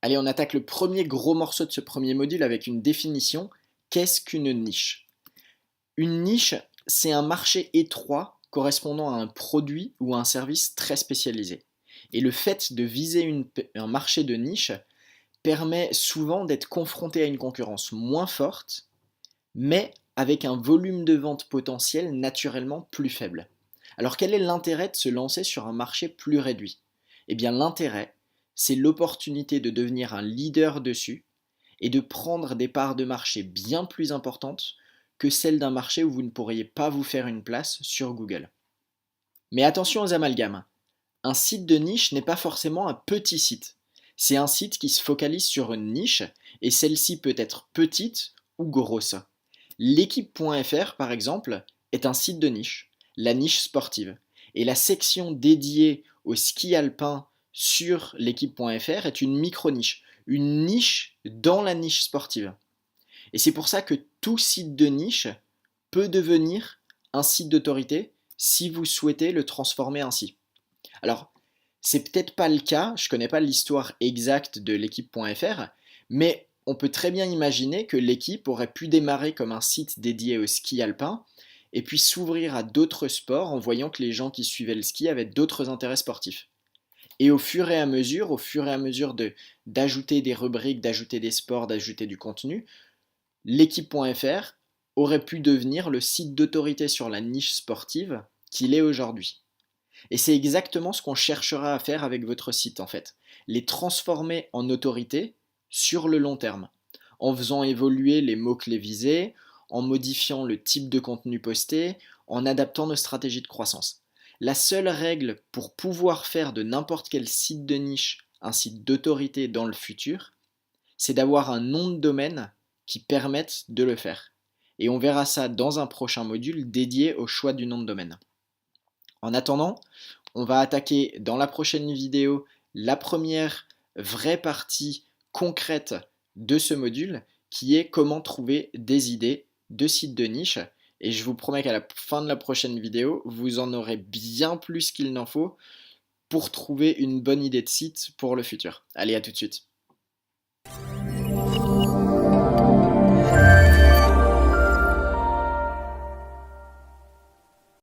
Allez, on attaque le premier gros morceau de ce premier module avec une définition. Qu'est-ce qu'une niche? Une niche, c'est un marché étroit correspondant à un produit ou à un service très spécialisé. Et le fait de viser un marché de niche permet souvent d'être confronté à une concurrence moins forte, mais avec un volume de vente potentiel naturellement plus faible. Alors quel est l'intérêt de se lancer sur un marché plus réduit? Eh bien l'intérêt, c'est l'opportunité de devenir un leader dessus et de prendre des parts de marché bien plus importantes que celles d'un marché où vous ne pourriez pas vous faire une place sur Google. Mais attention aux amalgames. Un site de niche n'est pas forcément un petit site. C'est un site qui se focalise sur une niche et celle-ci peut être petite ou grosse. L'équipe.fr par exemple est un site de niche, la niche sportive. Et la section dédiée au ski alpin sur l'équipe.fr est une niche dans la niche sportive. Et c'est pour ça que tout site de niche peut devenir un site d'autorité si vous souhaitez le transformer ainsi. Alors, c'est peut-être pas le cas, je connais pas l'histoire exacte de l'équipe.fr, mais on peut très bien imaginer que l'équipe aurait pu démarrer comme un site dédié au ski alpin et puis s'ouvrir à d'autres sports en voyant que les gens qui suivaient le ski avaient d'autres intérêts sportifs. Et au fur et à mesure d'ajouter des rubriques, d'ajouter des sports, d'ajouter du contenu, l'équipe.fr aurait pu devenir le site d'autorité sur la niche sportive qu'il est aujourd'hui. Et c'est exactement ce qu'on cherchera à faire avec votre site en fait. Les transformer en autorité sur le long terme, en faisant évoluer les mots-clés visés, en modifiant le type de contenu posté, en adaptant nos stratégies de croissance. La seule règle pour pouvoir faire de n'importe quel site de niche un site d'autorité dans le futur, c'est d'avoir un nom de domaine qui permette de le faire. Et on verra ça dans un prochain module dédié au choix du nom de domaine. En attendant, on va attaquer dans la prochaine vidéo la première vraie partie concrète de ce module qui est comment trouver des idées de sites de niche. Et je vous promets qu'à la fin de la prochaine vidéo, vous en aurez bien plus qu'il n'en faut pour trouver une bonne idée de site pour le futur. Allez, à tout de suite.